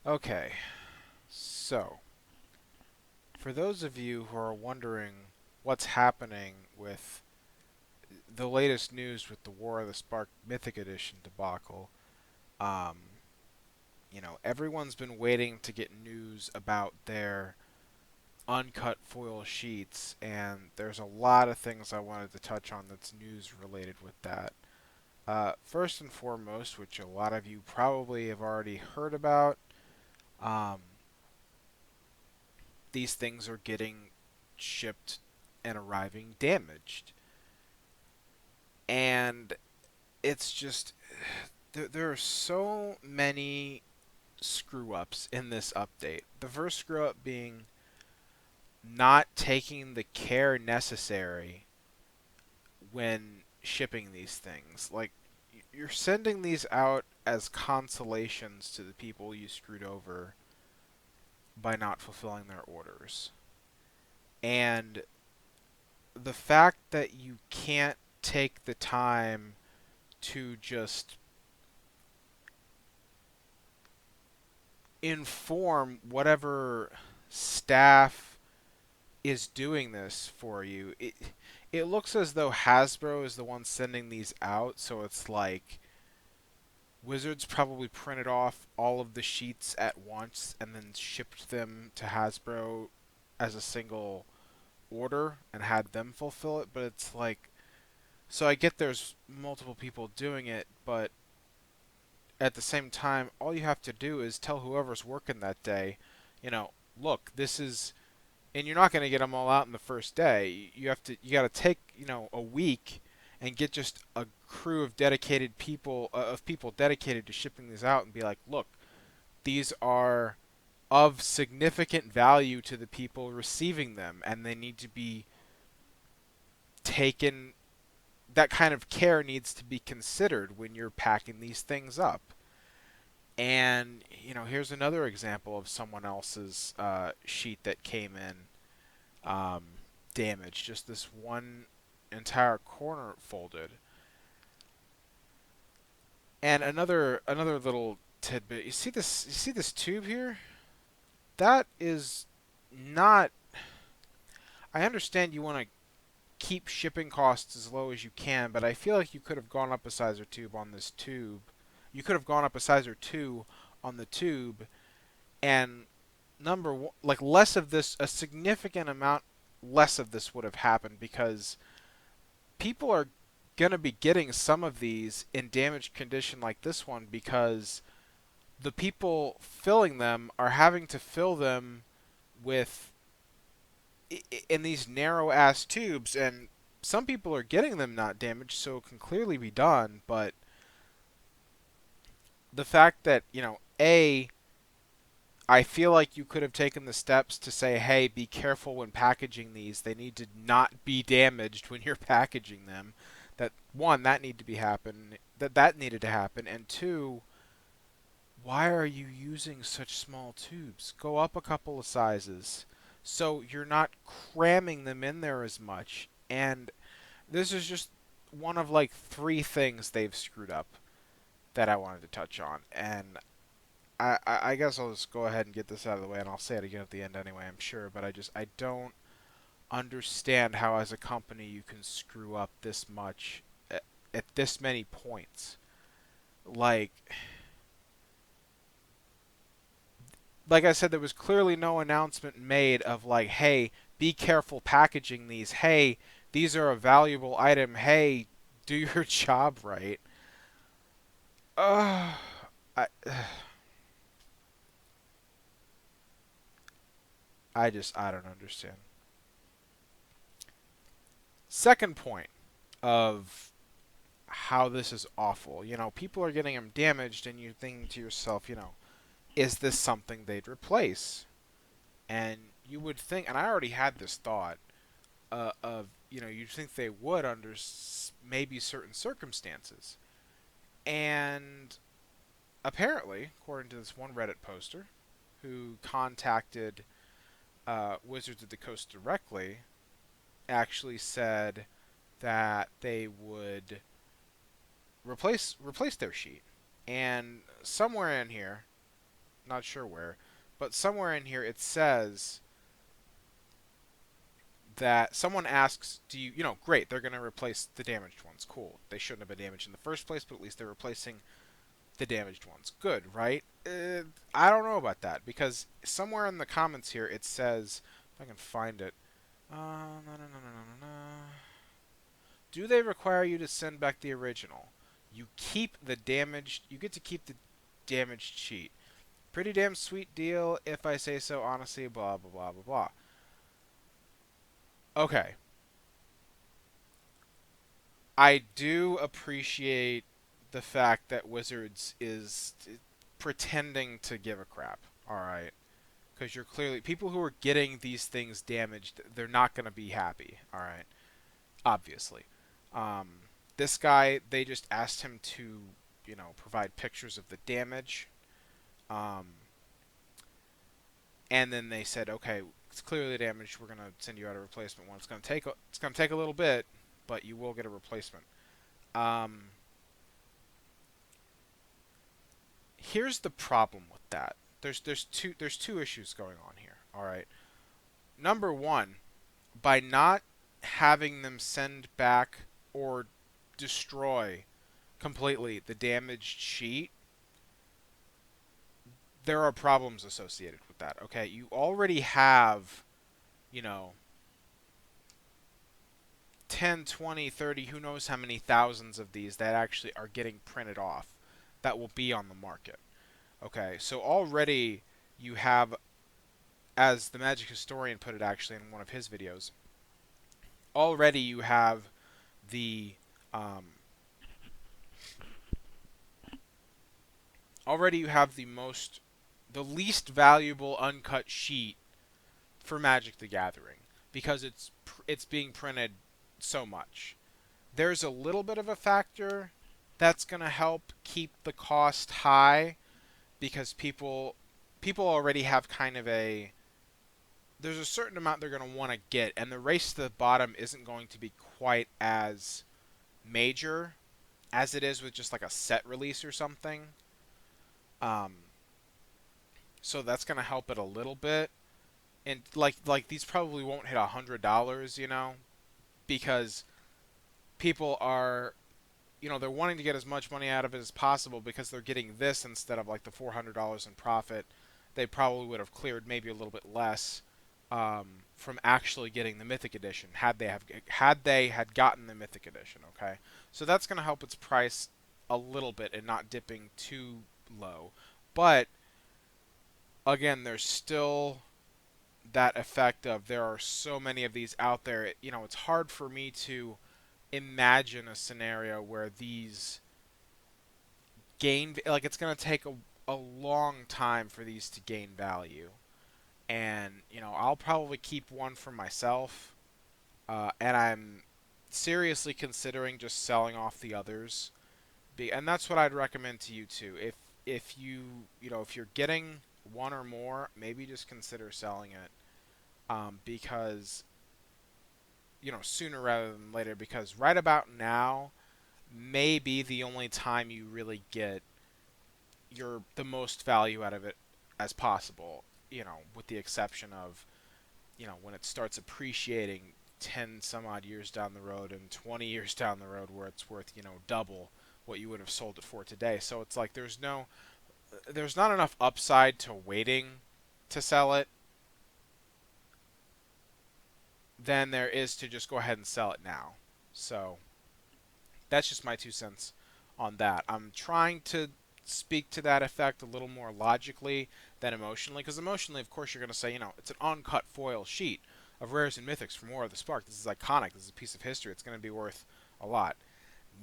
Okay, so for those of you who are wondering what's happening with the latest news with the War of the Spark Mythic Edition debacle, um, everyone's been waiting to get news about their uncut foil sheets, and there's a lot of things I wanted to touch on that's news related with that. First and foremost, which a lot of you probably have already heard about, um, these things are getting shipped and arriving damaged. And it's just, there are so many screw ups in this update. The first screw up being not taking the care necessary when shipping these things. Like, you're sending these out as consolations to the people you screwed over by not fulfilling their orders. And the fact that you can't take the time to just inform whatever staff is doing this for you. It looks as though Hasbro is the one sending these out, so it's like Wizards probably printed off all of the sheets at once and then shipped them to Hasbro as a single order and had them fulfill it, but it's like, so I get there's multiple people doing it, but at the same time, all you have to do is tell whoever's working that day, look, this is, and you're not going to get them all out in the first day. You got to take, a week and get just a crew of dedicated people, of people dedicated to shipping these out and be like, look, these are of significant value to the people receiving them, and they need to be taken. That kind of care needs to be considered when you're packing these things up. And here's another example of someone else's sheet that came in damaged. Just this one entire corner folded. And another little tidbit. You see this tube here? That is not. I understand you want to keep shipping costs as low as you can, but I feel like you could have gone up a size or two on this tube. You could have gone up a size or two on the tube, and number one, like less of this, a significant amount less of this would have happened because people are gonna be getting some of these in damaged condition like this one because the people filling them are having to fill them with in these narrow ass tubes, and some people are getting them not damaged, so it can clearly be done. But the fact that I feel like you could have taken the steps to say, hey, be careful when packaging these. They need to not be damaged when you're packaging them. That one, that need to be happen. That needed to happen, and two, why are you using such small tubes? Go up a couple of sizes so you're not cramming them in there as much. And this is just one of like three things they've screwed up that I wanted to touch on. And I guess I'll just go ahead and get this out of the way, and I'll say it again at the end anyway, I'm sure. But I don't understand how, as a company, you can screw up this much at this many points. Like, like I said, there was clearly no announcement made of like, hey, be careful packaging these. Hey, these are a valuable item. Hey, do your job right. Uh, I, I don't understand. Second point of how this is awful. People are getting them damaged, and you're thinking to yourself, is this something they'd replace? And you would think, and I already had this thought of, you'd think they would under maybe certain circumstances. And apparently, according to this one Reddit poster who contacted Wizards of the Coast directly, actually said that they would replace their sheet. And somewhere in here, not sure where, but somewhere in here it says that someone asks, do you, great, they're going to replace the damaged ones. Cool. They shouldn't have been damaged in the first place, but at least they're replacing the damaged ones. Good, right? I don't know about that, because somewhere in the comments here it says, if I can find it, no, no, no, no, no, no. Do they require you to send back the original? You get to keep the damaged sheet. Pretty damn sweet deal, if I say so honestly, blah, blah, blah, blah, blah. Okay. I do appreciate the fact that Wizards is pretending to give a crap. Alright. Because you're clearly... People who are getting these things damaged, they're not going to be happy. Alright. Obviously. Um, this guy, they just asked him to, provide pictures of the damage. Um, and then they said, okay, it's clearly damaged. We're gonna send you out a replacement one. It's gonna take a little bit, but you will get a replacement. Um, Here's the problem with that. There's two issues going on here. All right. Number one, by not having them send back or destroy completely the damaged sheet, there are problems associated with that. Okay, you already have, you know, 10, 20, 30, who knows how many thousands of these that actually are getting printed off that will be on the market. Okay, so already you have, as the Magic Historian put it actually in one of his videos, already you have the um, the least valuable uncut sheet for Magic the Gathering, because it's being printed so much. There's a little bit of a factor that's going to help keep the cost high, because people already have kind of a, there's a certain amount they're going to want to get, and the race to the bottom isn't going to be quite as major as it is with just like a set release or something. Um, so that's going to help it a little bit. And like these probably won't hit $100, because people are, they're wanting to get as much money out of it as possible, because they're getting this instead of like the $400 in profit. They probably would have cleared maybe a little bit less from actually getting the Mythic Edition had they had gotten the Mythic Edition. Okay, so that's going to help its price a little bit and not dipping too low. But again, there's still that effect of, there are so many of these out there. It's hard for me to imagine a scenario where these gain, like, it's going to take a long time for these to gain value. And I'll probably keep one for myself, and I'm seriously considering just selling off the others. And that's what I'd recommend to you too. If if you're getting one or more, maybe just consider selling it, because sooner rather than later, because right about now may be the only time you really get the most value out of it as possible. With the exception of when it starts appreciating 10 some odd years down the road and 20 years down the road, where it's worth double what you would have sold it for today. So it's like there's not enough upside to waiting to sell it than there is to just go ahead and sell it now. So that's just my 2 cents on that. I'm trying to speak to that effect a little more logically than emotionally, because emotionally, of course, you're going to say, it's an uncut foil sheet of rares and mythics for more of the Spark. This is iconic. This is a piece of history. It's going to be worth a lot.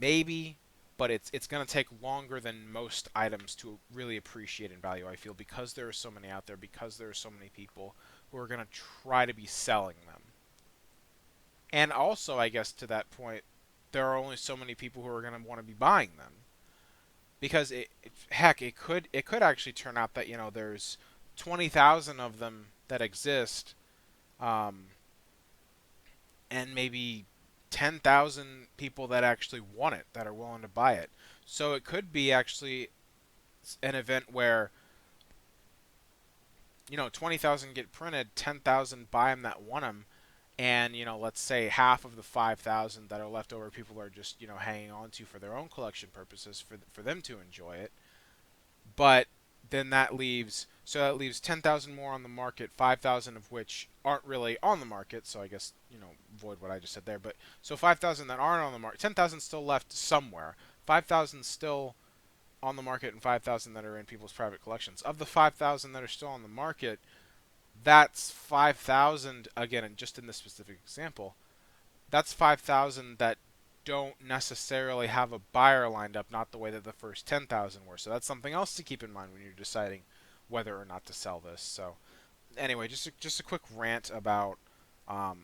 Maybe, but it's going to take longer than most items to really appreciate in value, I feel, because there are so many out there, because there are so many people who are going to try to be selling them. And also, I guess, to that point, there are only so many people who are going to want to be buying them, because heck, it could actually turn out that there's 20,000 of them that exist, um, and maybe 10,000 people that actually want it, that are willing to buy it. So it could be actually an event where 20,000 get printed, 10,000 buy them that want them, and let's say half of the 5,000 that are left over, people are just hanging on to for their own collection purposes, for them to enjoy it. But then that leaves 10,000 more on the market, 5,000 of which aren't really on the market. So I guess void what I just said there. But so 5,000 that aren't on the market, 10,000 still left somewhere. 5,000 still on the market, and 5,000 that are in people's private collections. Of the 5,000 that are still on the market, that's 5,000 again, and just in this specific example, that's 5,000 that don't necessarily have a buyer lined up, not the way that the first 10,000 were. So that's something else to keep in mind when you're deciding whether or not to sell this. So anyway, just a quick rant about um,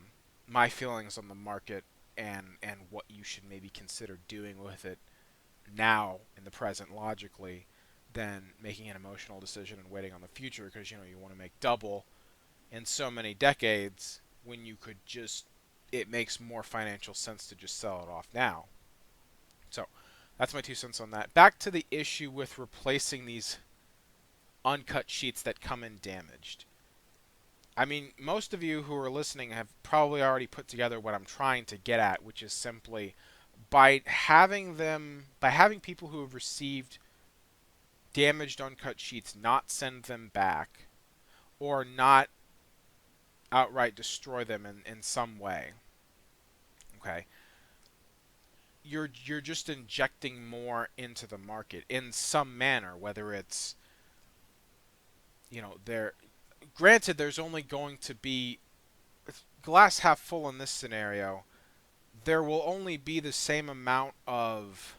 my feelings on the market and what you should maybe consider doing with it now in the present logically, than making an emotional decision and waiting on the future, because you want to make double in so many decades when you could just, it makes more financial sense to just sell it off now. So that's my 2 cents on that. Back to the issue with replacing these uncut sheets that come in damaged. I mean, most of you who are listening have probably already put together what I'm trying to get at, which is simply by having people who have received damaged uncut sheets not send them back, or not outright destroy them in some way. Okay, you're just injecting more into the market in some manner, whether it's there. Granted, there's only going to be glass half full in this scenario. There will only be the same amount of,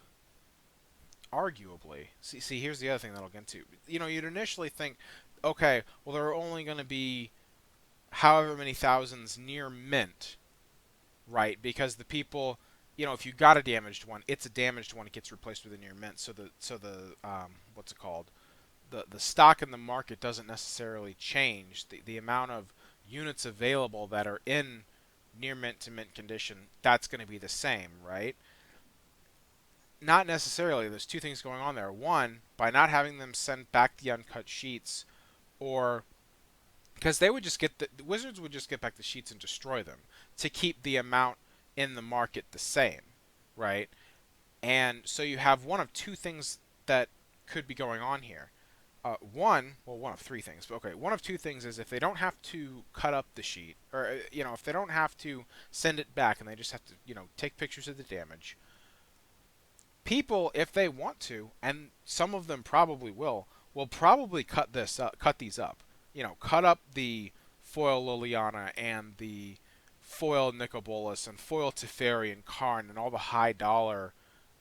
arguably. See, here's the other thing that I'll get into. You'd initially think, okay, well, there are only going to be however many thousands near mint, right? Because the people, if you got a damaged one, it's a damaged one. It gets replaced with a near mint. So the what's it called? The stock in the market doesn't necessarily change. The amount of units available that are in near mint to mint condition, that's going to be the same, right? Not necessarily. There's two things going on there. One, by not having them send back the uncut sheets, or because the Wizards would just get back the sheets and destroy them to keep the amount in the market the same, right? And so you have one of two things that could be going on here. One of three things, but okay, one of two things is, if they don't have to cut up the sheet, or if they don't have to send it back, and they just have to take pictures of the damage, people, if they want to, and some of them probably will probably cut these up. Cut up the foil Liliana and the foil Nicobolus and foil Teferi and Karn and all the high dollar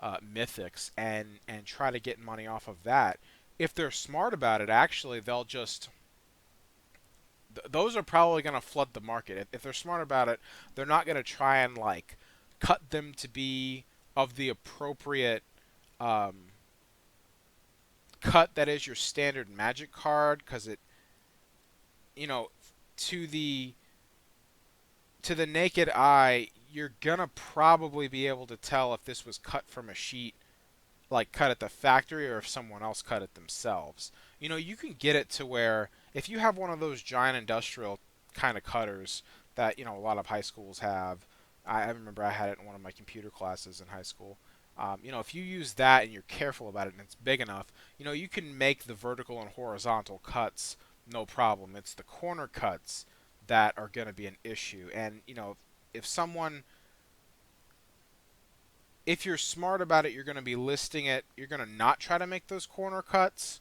mythics, and try to get money off of that. If they're smart about it, actually, they'll just those are probably going to flood the market. If they're smart about it, they're not going to try and cut them to be of the appropriate um, cut that is your standard Magic card, because it, you know, to the naked eye, you're gonna probably be able to tell if this was cut from a sheet, like cut at the factory, or if someone else cut it themselves. You can get it to where, if you have one of those giant industrial kind of cutters that a lot of high schools have. I remember I had it in one of my computer classes in high school. If you use that and you're careful about it and it's big enough, you can make the vertical and horizontal cuts no problem. It's the corner cuts that are going to be an issue. And if someone, if you're smart about it, you're going to be listing it. You're going to not try to make those corner cuts,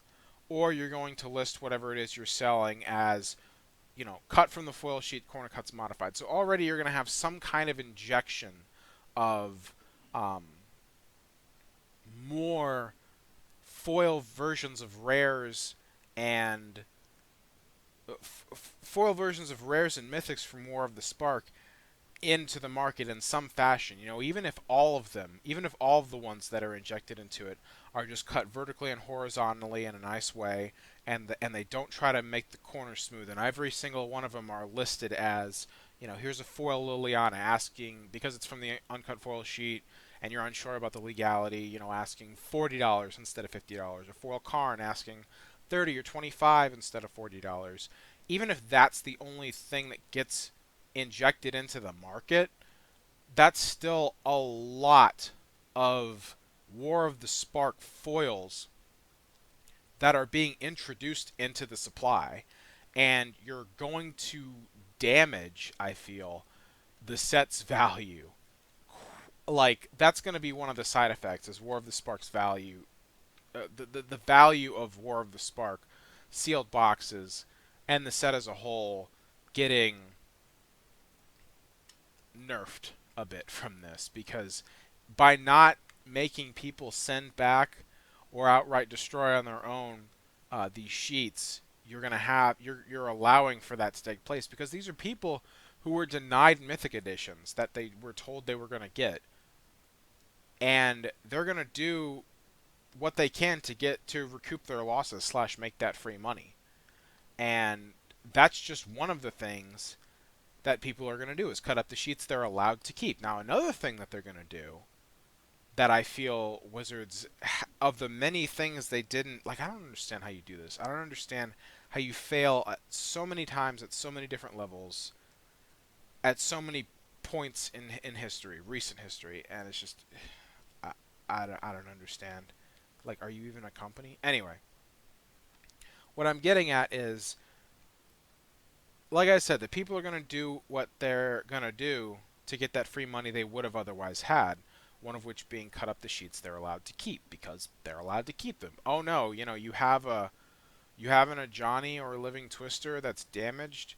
or you're going to list whatever it is you're selling as, cut from the foil sheet, corner cuts modified. So already you're going to have some kind of injection of more foil versions of rares and foil versions of rares and mythics for more of the Spark into the market in some fashion. Even if all of them, even if all of the ones that are injected into it are just cut vertically and horizontally in a nice way, and they don't try to make the corners smooth, and every single one of them are listed as, here's a foil Liliana asking, because it's from the Uncut Foil Sheet, and you're unsure about the legality, asking $40 instead of $50. A foil Karn asking $30 or $25 instead of $40. Even if that's the only thing that gets injected into the market, that's still a lot of War of the Spark foils that are being introduced into the supply, and you're going to damage, I feel, the set's value. Like, that's going to be one of the side effects, is War of the Spark's value, the value of War of the Spark sealed boxes and the set as a whole getting nerfed a bit from this, because by not making people send back or outright destroy on their own these sheets, you're allowing for that to take place, because these are people who were denied Mythic Editions that they were told they were going to get, and they're going to do what they can to recoup their losses slash make that free money. And that's just one of the things that people are going to do, is cut up the sheets they're allowed to keep. Now, another thing that they're going to do that I feel Wizards, of the many things they didn't, like, I don't understand how you do this. I don't understand how you fail at so many times, at so many different levels, at so many points in history, recent history, and it's just, I don't understand. Like, are you even a company? Anyway, what I'm getting at is, like I said, the people are going to do what they're going to do to get that free money they would have otherwise had. One of which being cut up the sheets they're allowed to keep, because they're allowed to keep them. Oh no, you have a Johnny or a Living Twister that's damaged.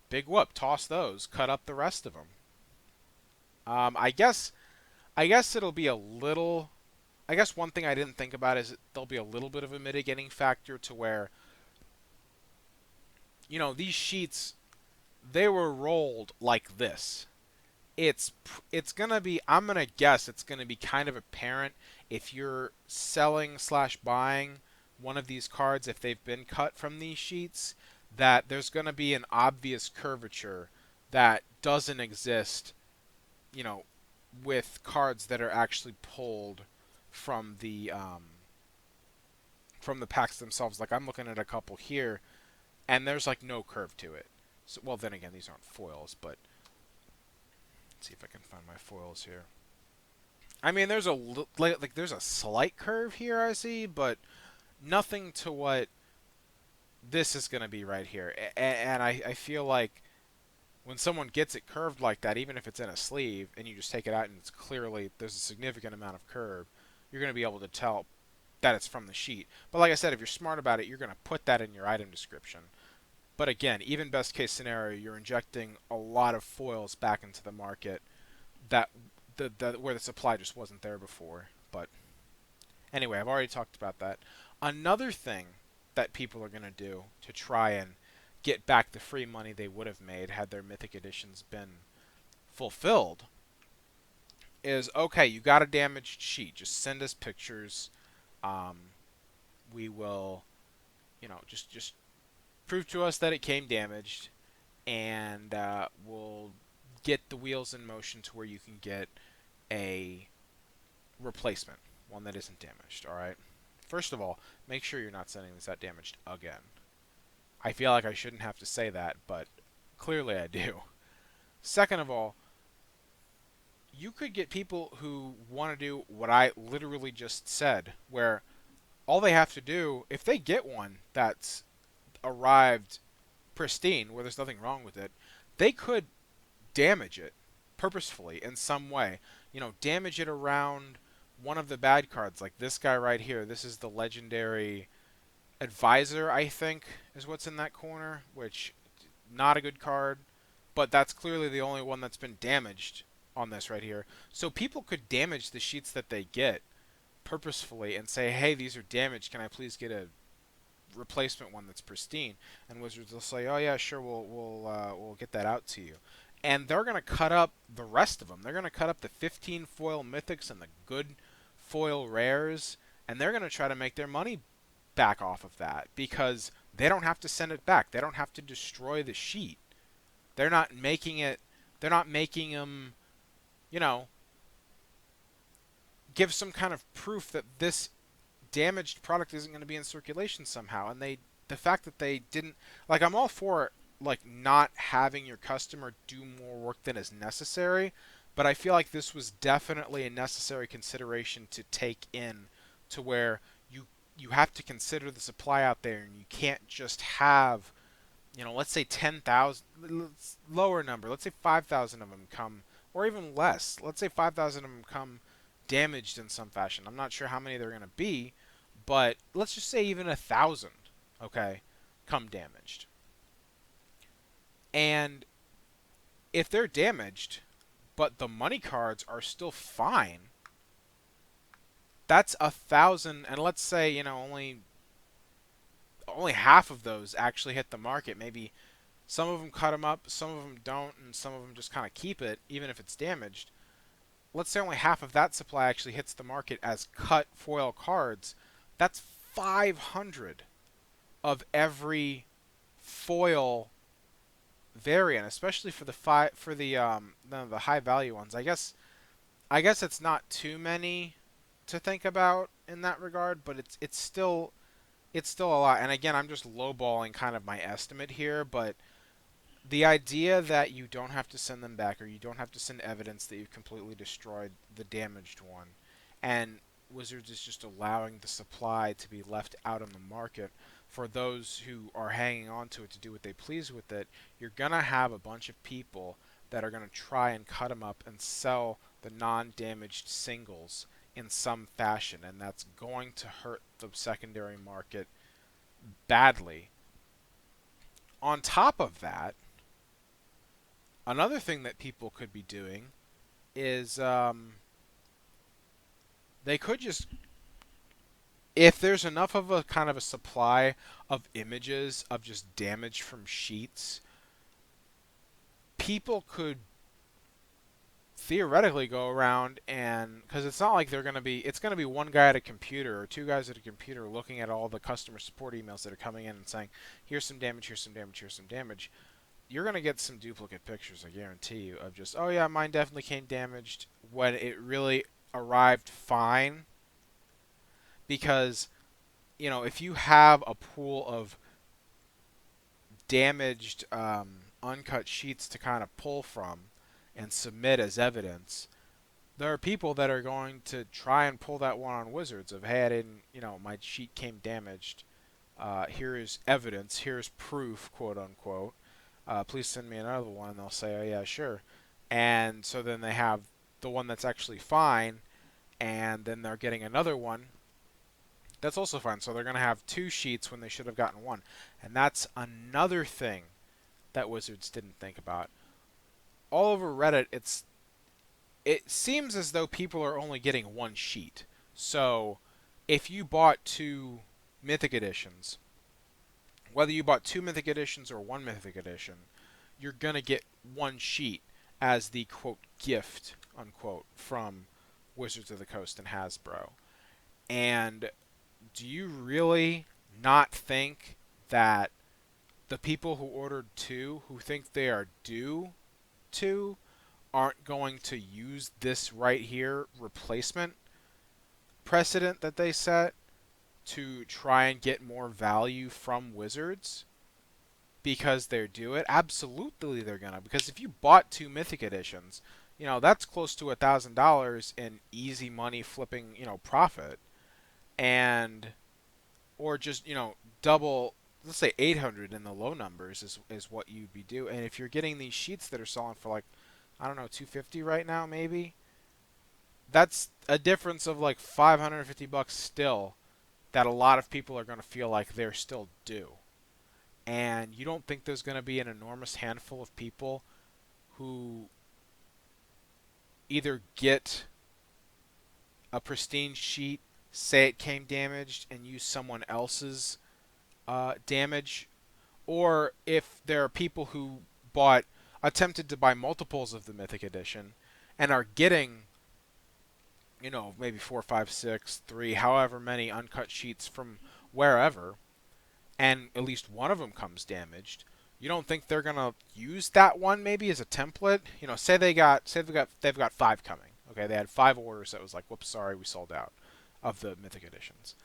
Big whoop, toss those, cut up the rest of them. I guess it'll be a little. I guess one thing I didn't think about is there'll be a little bit of a mitigating factor to where, these sheets, they were rolled like this. It's gonna be, I'm gonna guess it's gonna be kind of apparent if you're selling slash buying one of these cards, if they've been cut from these sheets, that there's gonna be an obvious curvature that doesn't exist, you know, with cards that are actually pulled from the packs themselves. Like, I'm looking at a couple here, and there's like no curve to it. So, well, then again, these aren't foils, but let's see if I can find my foils here. I mean, there's there's a slight curve here I see, but nothing to what this is going to be right here. And I feel like when someone gets it curved like that, even if it's in a sleeve and you just take it out and it's clearly, there's a significant amount of curve, you're going to be able to tell that it's from the sheet. But like I said, if you're smart about it, you're going to put that in your item description. But again, even best case scenario, you're injecting a lot of foils back into the market that where the supply just wasn't there before. But anyway, I've already talked about that. Another thing that people are going to do to try and get back the free money they would have made had their Mythic Editions been fulfilled is, okay, you got a damaged sheet. Just send us pictures. We will, just prove to us that it came damaged, and we'll get the wheels in motion to where you can get a replacement, one that isn't damaged. All right. First of all, make sure you're not sending this out damaged again. I feel like I shouldn't have to say that, but clearly I do. Second of all, you could get people who want to do what I literally just said, where all they have to do, if they get one that's arrived pristine, where there's nothing wrong with it, they could damage it purposefully in some way. Damage it around one of the bad cards, like this guy right here. This is the legendary Advisor, I think, is what's in that corner, which, not a good card, but that's clearly the only one that's been damaged on this right here. So people could damage the sheets that they get purposefully and say, hey, these are damaged, can I please get a replacement one that's pristine? And Wizards will say, oh yeah, sure, we'll get that out to you. And they're going to cut up the rest of them. They're going to cut up the 15 foil mythics and the good foil rares, and they're going to try to make their money back off of that, because they don't have to send it back. They don't have to destroy the sheet. They're not making them, give some kind of proof that this damaged product isn't going to be in circulation somehow. And the fact that they didn't, like, I'm all for like not having your customer do more work than is necessary, but I feel like this was definitely a necessary consideration to take in, to where you have to consider the supply out there, and you can't just have, let's say 10,000, lower number, let's say 5,000 of them come, or even less. Let's say 5,000 of them come damaged in some fashion. I'm not sure how many they're going to be, but let's just say even 1,000, okay, come damaged. And if they're damaged, but the money cards are still fine, that's 1,000, and let's say, only half of those actually hit the market. Maybe some of them cut them up, some of them don't, and some of them just kind of keep it, even if it's damaged. Let's say only half of that supply actually hits the market as cut foil cards. That's 500 of every foil variant, especially for the high value ones. I guess it's not too many to think about in that regard, but it's still a lot. And again, I'm just lowballing kind of my estimate here, but the idea that you don't have to send them back, or you don't have to send evidence that you've completely destroyed the damaged one, and Wizards is just allowing the supply to be left out on the market for those who are hanging on to it to do what they please with it, you're going to have a bunch of people that are going to try and cut them up and sell the non-damaged singles in some fashion, and that's going to hurt the secondary market badly. On top of that, another thing that people could be doing is they could just, if there's enough of a kind of a supply of images of just damage from sheets, people could theoretically go around, and because it's not like it's going to be one guy at a computer or two guys at a computer looking at all the customer support emails that are coming in and saying, here's some damage, here's some damage, here's some damage. You're going to get some duplicate pictures, I guarantee you, of just, oh yeah, mine definitely came damaged, when it really arrived fine. Because, if you have a pool of damaged uncut sheets to kind of pull from and submit as evidence, there are people that are going to try and pull that one on Wizards of, hey, I didn't, my sheet came damaged. Here is evidence. Here's proof, quote unquote. Please send me another one. And they'll say, oh yeah, sure. And so then they have the one that's actually fine, and then they're getting another one that's also fine. So they're going to have two sheets when they should have gotten one. And that's another thing that Wizards didn't think about. All over Reddit, it seems as though people are only getting one sheet. So if you bought two Mythic Editions, whether you bought two Mythic Editions or one Mythic Edition, you're going to get one sheet as the, quote, gift, unquote, from Wizards of the Coast and Hasbro. And do you really not think that the people who ordered two, who think they are due two, aren't going to use this right here replacement precedent that they set to try and get more value from Wizards because they're due it? Absolutely they're gonna, because if you bought two Mythic Editions, that's close to $1,000 in easy money flipping, profit. And or just, double, let's say 800 in the low numbers is what you'd be due. And if you're getting these sheets that are selling for like, I don't know, 250 right now maybe, that's a difference of like $550 still, that a lot of people are going to feel like they're still due. And you don't think there's going to be an enormous handful of people who either get a pristine sheet, say it came damaged, and use someone else's damage, or if there are people who attempted to buy multiples of the Mythic Edition and are getting, maybe 4, 5, 6, 3, however many uncut sheets from wherever, and at least one of them comes damaged. You don't think they're gonna use that one maybe as a template? Say they've got 5 coming. Okay, they had 5 orders that was like, whoops, sorry, we sold out of the Mythic Editions.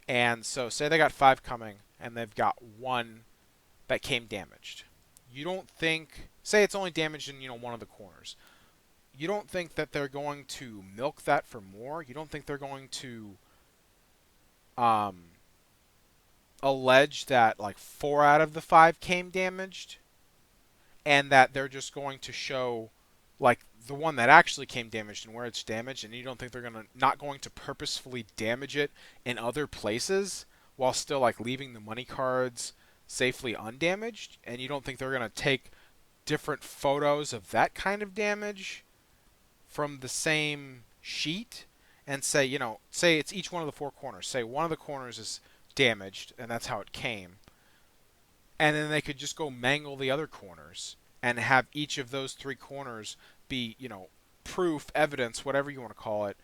And so say they got 5 coming and they've got 1 that came damaged. You don't think, say it's only damaged in, one of the corners. You don't think that they're going to milk that for more? You don't think they're going to um, allege that like 4 out of the 5 came damaged, and that they're just going to show like the one that actually came damaged and where it's damaged, and you don't think they're not going to purposefully damage it in other places while still like leaving the money cards safely undamaged, and you don't think they're going to take different photos of that kind of damage from the same sheet and say, say it's each one of the 4 corners. Say one of the corners is damaged, and that's how it came. And then they could just go mangle the other corners and have each of those 3 corners be, proof, evidence, whatever you want to call it,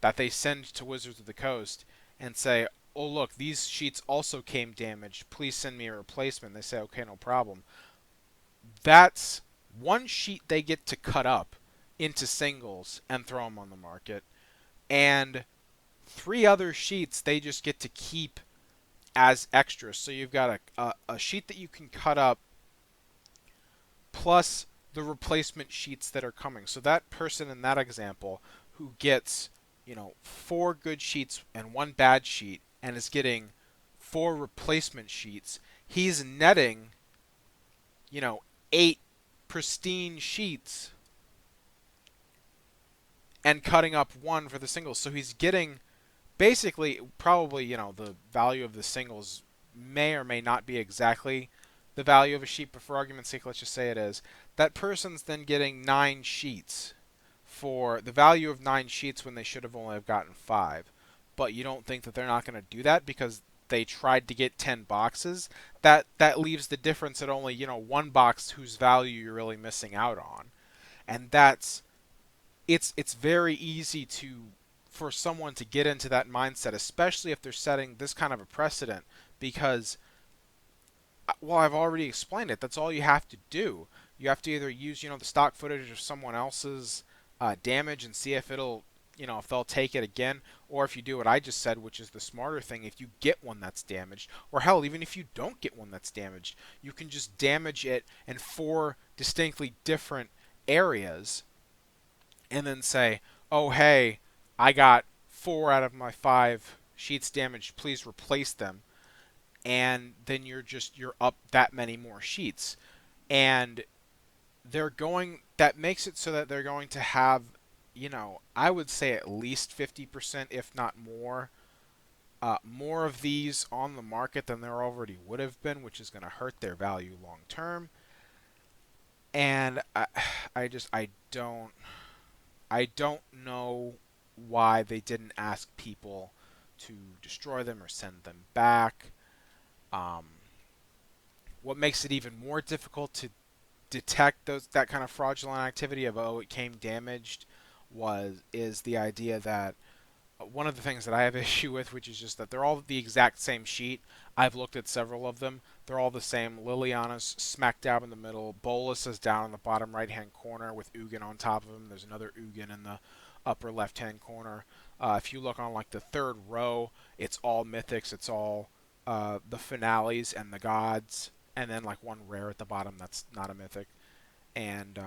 that they send to Wizards of the Coast and say, oh, look, these sheets also came damaged. Please send me a replacement. They say, okay, no problem. That's 1 sheet they get to cut up into singles and throw them on the market. And 3 other sheets they just get to keep as extras. So you've got a sheet that you can cut up plus the replacement sheets that are coming. So that person in that example who gets, 4 good sheets and 1 bad sheet and is getting 4 replacement sheets, he's netting, 8 pristine sheets and cutting up 1 for the singles. So he's getting basically, probably, the value of the singles may or may not be exactly the value of a sheet, but for argument's sake, let's just say it is. That person's then getting 9 sheets for the value of 9 sheets when they should have only have gotten 5. But you don't think that they're not going to do that because they tried to get 10 boxes? That leaves the difference at only, 1 box whose value you're really missing out on. And it's very easy for someone to get into that mindset, especially if they're setting this kind of a precedent, because, well, I've already explained it. That's all you have to do. You have to either use, the stock footage of someone else's damage and see if it'll, if they'll take it again, or if you do what I just said, which is the smarter thing, if you get one that's damaged, or hell, even if you don't get one that's damaged, you can just damage it in 4 distinctly different areas, and then say, oh, hey, I got 4 out of my 5 sheets damaged, please replace them. And then you're up that many more sheets. And that makes it so that they're going to have, I would say at least 50%, if not more of these on the market than there already would have been, which is going to hurt their value long term. And I don't know why they didn't ask people to destroy them or send them back. What makes it even more difficult to detect that kind of fraudulent activity of, oh, it came damaged, is the idea that one of the things that I have issue with, which is just that they're all the exact same sheet. I've looked at several of them. They're all the same. Liliana's smack dab in the middle. Bolus is down in the bottom right-hand corner with Ugin on top of him. There's another Ugin in the upper left-hand corner. If you look on like the 3rd row, it's all mythics. It's all the finales and the gods, and then like 1 rare at the bottom that's not a mythic. And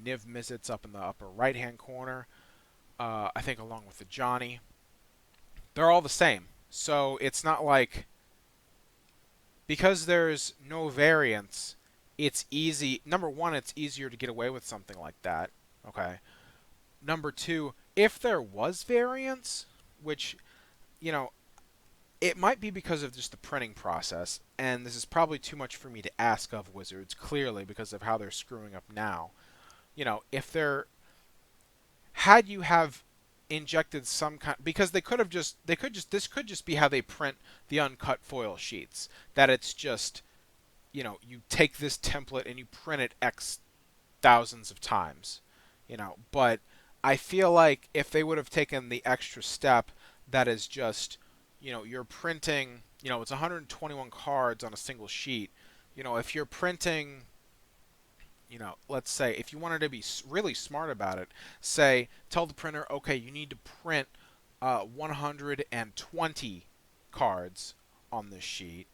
Niv Mizzet's up in the upper right-hand corner. I think along with the Johnny. They're all the same. So it's not like, because there's no variance, it's easy. Number 1, it's easier to get away with something like that. Okay. Number 2, if there was variance, which, it might be because of just the printing process, and this is probably too much for me to ask of Wizards, clearly, because of how they're screwing up now. If they're, had you have injected some kind, because this could just be how they print the uncut foil sheets, that it's just, you take this template and you print it X thousands of times, but I feel like if they would have taken the extra step, that is just, you're printing, it's 121 cards on a single sheet. If you're printing, let's say, if you wanted to be really smart about it, tell the printer, okay, you need to print 120 cards on this sheet,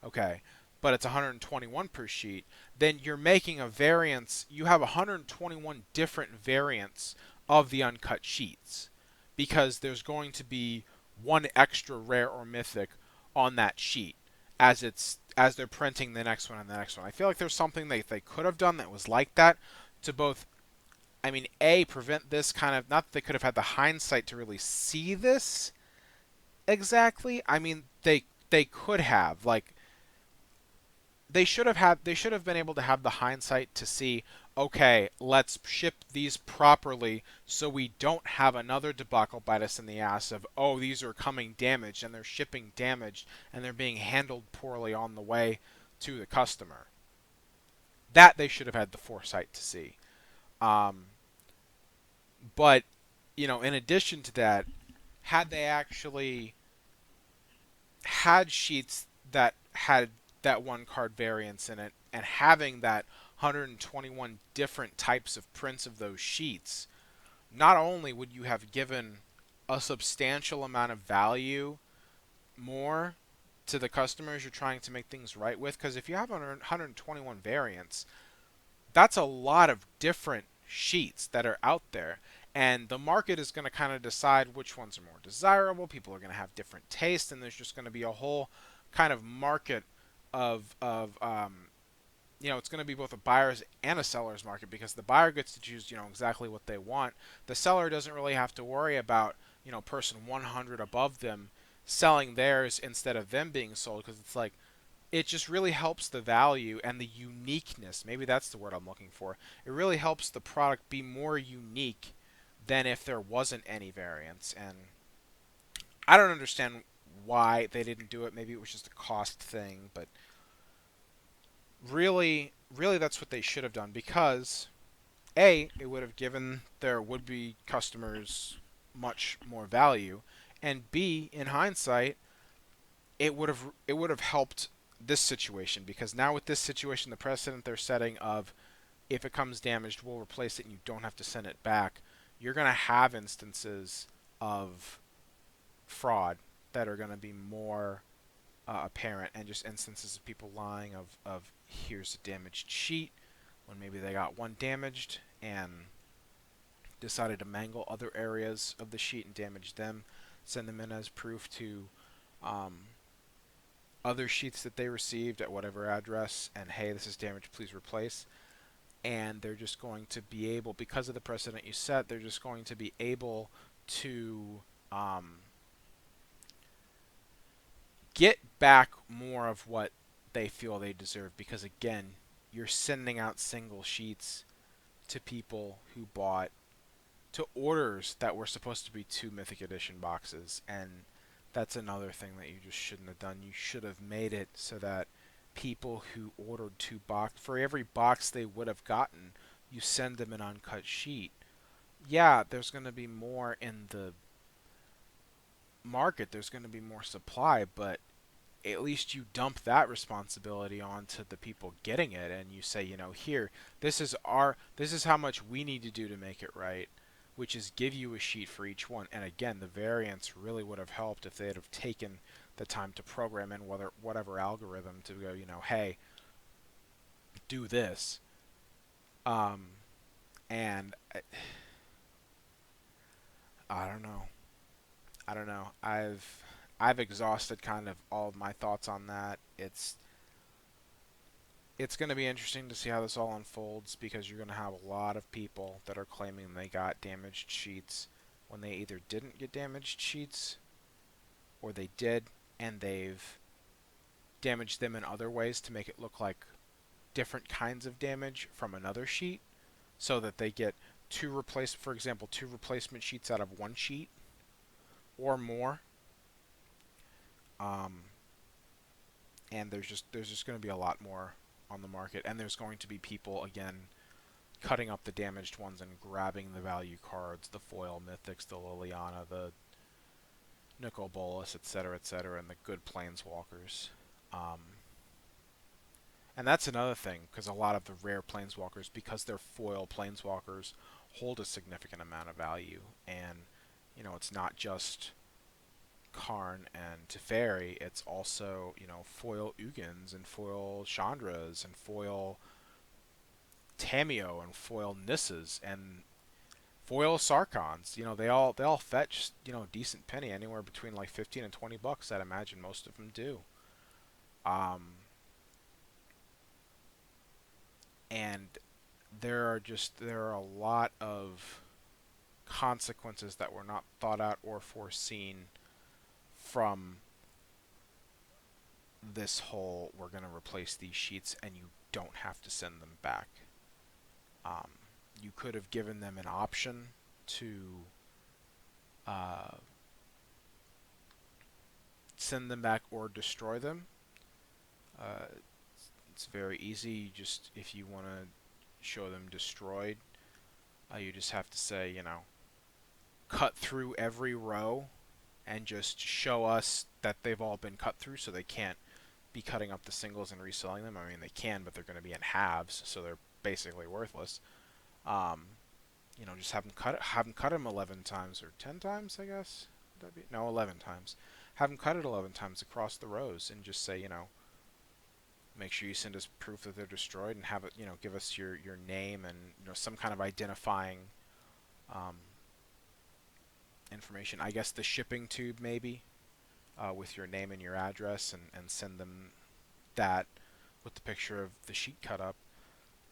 okay, but it's 121 per sheet, then you're making a variance. You have 121 different variants of the uncut sheets because there's going to be one extra rare or mythic on that sheet as they're printing the next one and the next one. I feel like there's something they could have done that was like that to both, I mean, A, prevent this kind of, not that they could have had the hindsight to really see this exactly. I mean, they could have, like, they should have been able to have the hindsight to see, okay, let's ship these properly so we don't have another debacle bite us in the ass of, oh, these are coming damaged and they're shipping damaged and they're being handled poorly on the way to the customer. That they should have had the foresight to see. Um, but, in addition to that, had they actually had sheets that had that one card variance in it and having that 121 different types of prints of those sheets, not only would you have given a substantial amount of value more to the customers you're trying to make things right with, because if you have 121 variants, that's a lot of different sheets that are out there. And the market is going to kind of decide which ones are more desirable. People are going to have different tastes, and there's just going to be a whole kind of market of it's going to be both a buyer's and a seller's market because the buyer gets to choose, exactly what they want. The seller doesn't really have to worry about, person 100 above them selling theirs instead of them being sold, because it's like, it just really helps the value and the uniqueness. Maybe that's the word I'm looking for. It really helps the product be more unique than if there wasn't any variance. And I don't understand why they didn't do it. Maybe it was just a cost thing, but really, really that's what they should have done, because A, it would have given their would-be customers much more value, and B, in hindsight, it would have helped this situation, because now with this situation, the precedent they're setting of, if it comes damaged, we'll replace it and you don't have to send it back, you're going to have instances of fraud that are going to be more apparent, and just instances of people lying of here's a damaged sheet when maybe they got one damaged and decided to mangle other areas of the sheet and damage them, send them in as proof to um, other sheets that they received at whatever address, and hey, this is damaged, please replace. And they're just going to be able, because of the precedent you set, they're just going to be able to get back more of what they feel they deserve, because again, you're sending out single sheets to people who bought to orders that were supposed to be 2 Mythic Edition boxes, and that's another thing that you just shouldn't have done. You should have made it so that people who ordered 2 box, for every box they would have gotten, you send them an uncut sheet. Yeah, there's going to be more in the market, there's going to be more supply, but at least you dump that responsibility onto the people getting it, and you say, here, this is how much we need to do to make it right, which is give you a sheet for each one. And again, the variance really would have helped if they'd have taken the time to program in whatever algorithm to go, hey, do this. And I don't know. I don't know. I've exhausted kind of all of my thoughts on that. It's going to be interesting to see how this all unfolds, because you're going to have a lot of people that are claiming they got damaged sheets when they either didn't get damaged sheets, or they did and they've damaged them in other ways to make it look like different kinds of damage from another sheet, so that they get for example, 2 replacement sheets out of 1 sheet or more. And there's just going to be a lot more on the market, and there's going to be people again cutting up the damaged ones and grabbing the value cards, the foil mythics, the Liliana, the Nicol Bolas, etc., and the good planeswalkers. And that's another thing, because a lot of the rare planeswalkers, because they're foil planeswalkers, hold a significant amount of value, and it's not just Karn and Teferi, it's also, foil Ugins and foil Chandras and foil Tamio and foil Nissas and foil Sarkons. They all fetch, decent penny, anywhere between like 15 and $20. I'd imagine most of them do. Um, and there are a lot of consequences that were not thought out or foreseen from this whole we're going to replace these sheets and you don't have to send them back. Um, you could have given them an option to uh, send them back or destroy them. Uh, it's very easy. If you want to show them destroyed, you just have to say, cut through every row and just show us that they've all been cut through, so they can't be cutting up the singles and reselling them. I mean, they can, but they're going to be in halves, so they're basically worthless. Um, just have them cut them 11 times or 10 times, I guess. No, 11 times. Have them cut it 11 times across the rows, and just say, make sure you send us proof that they're destroyed, and have it, give us your name and some kind of identifying um, information. I guess the shipping tube maybe, with your name and your address, and send them that with the picture of the sheet cut up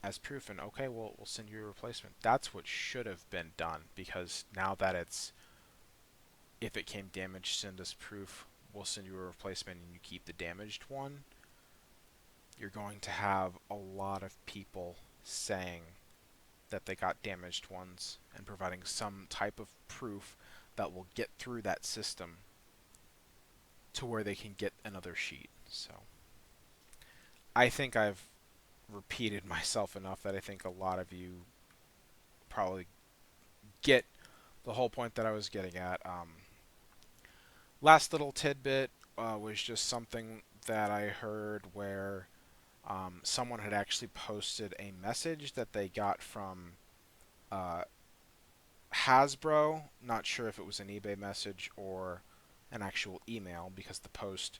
as proof, and okay, we'll send you a replacement. That's what should have been done, because now that if it came damaged, send us proof, we'll send you a replacement, and you keep the damaged one. You're going to have a lot of people saying that they got damaged ones and providing some type of proof that will get through that system to where they can get another sheet. So I think I've repeated myself enough that I think a lot of you probably get the whole point that I was getting at. Last little tidbit was just something that I heard where someone had actually posted a message that they got from Hasbro. Not sure if it was an eBay message or an actual email, because the post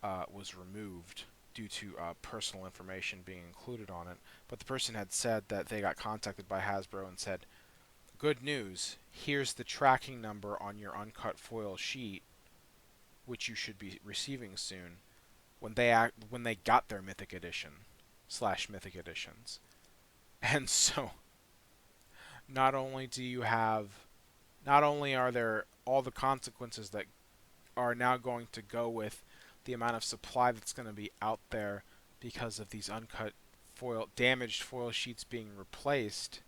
was removed due to personal information being included on it. But the person had said that they got contacted by Hasbro and said, "Good news, here's the tracking number on your uncut foil sheet, which you should be receiving soon," when they got their Mythic Edition / Mythic Editions. And so not only are there all the consequences that are now going to go with the amount of supply that's going to be out there because of these damaged foil sheets being replaced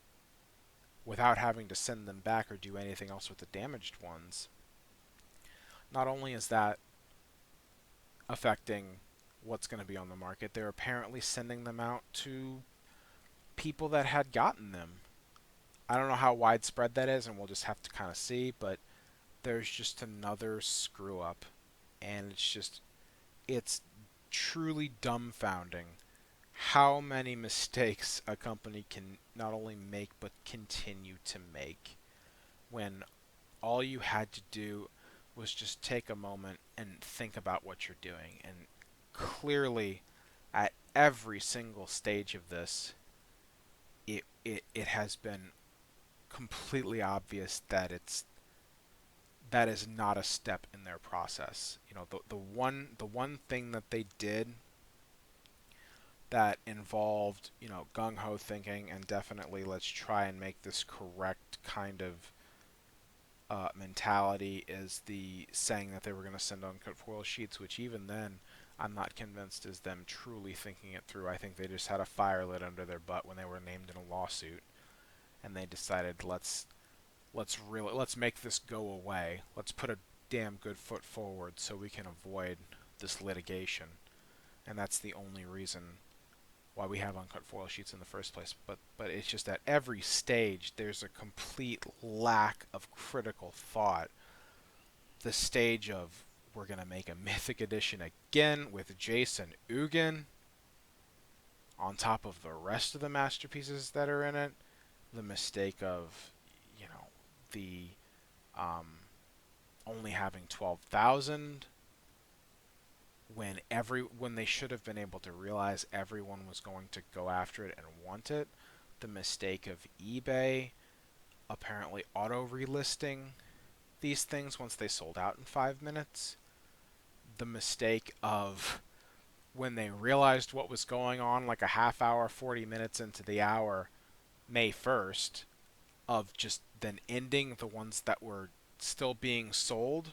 without having to send them back or do anything else with the damaged ones. Not only is that affecting what's going to be on the market, they're apparently sending them out to people that had gotten them. I don't know how widespread that is, and we'll just have to kind of see, but there's just another screw up, and it's truly dumbfounding how many mistakes a company can not only make but continue to make, when all you had to do was just take a moment and think about what you're doing. And clearly, at every single stage of this, it has been completely obvious that that is not a step in their process. The one thing that they did that involved, gung ho thinking and definitely let's try and make this correct kind of mentality, is the saying that they were going to send uncut foil sheets, which even then I'm not convinced is them truly thinking it through. I think they just had a fire lit under their butt when they were named in a lawsuit, and they decided let's make this go away. Let's put a damn good foot forward so we can avoid this litigation. And that's the only reason why we have uncut foil sheets in the first place. But it's just at every stage there's a complete lack of critical thought. The stage of we're going to make a Mythic Edition again with Jason Ugin on top of the rest of the masterpieces that are in it. The mistake of, the only having 12,000 when they should have been able to realize everyone was going to go after it and want it. The mistake of eBay apparently auto relisting these things once they sold out in 5 minutes. The mistake of when they realized what was going on, like a half hour, 40 minutes into the hour, May 1st, of just then ending the ones that were still being sold,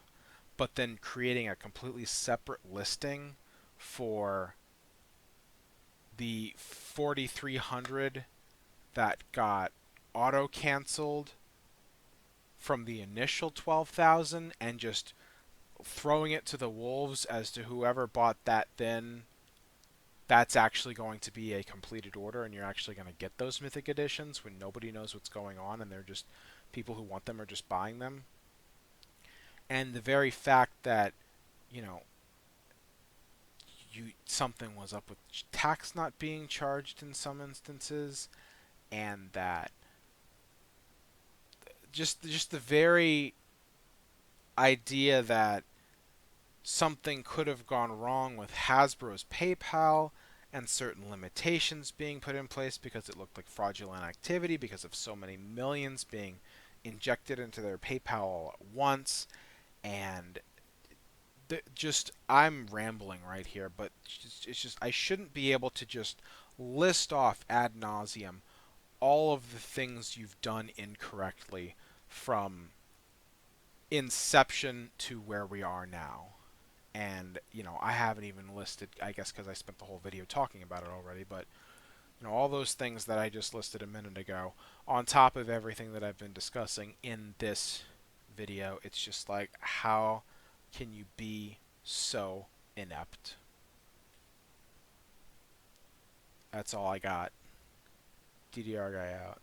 but then creating a completely separate listing for the 4,300 that got auto canceled from the initial 12,000 and just throwing it to the wolves as to whoever bought that, then that's actually going to be a completed order and you're actually going to get those Mythic Editions when nobody knows what's going on and they're just people who want them are just buying them. And the very fact that, you know, something was up with tax not being charged in some instances, and that just the very idea that something could have gone wrong with Hasbro's PayPal and certain limitations being put in place because it looked like fraudulent activity because of so many millions being injected into their PayPal all at once. And just, I'm rambling right here, but it's just I shouldn't be able to just list off ad nauseum all of the things you've done incorrectly from inception to where we are now. And, you know, I haven't even listed, I guess because I spent the whole video talking about it already, but, you know, all those things that I just listed a minute ago, on top of everything that I've been discussing in this video, it's just like, how can you be so inept? That's all I got. DDR guy out.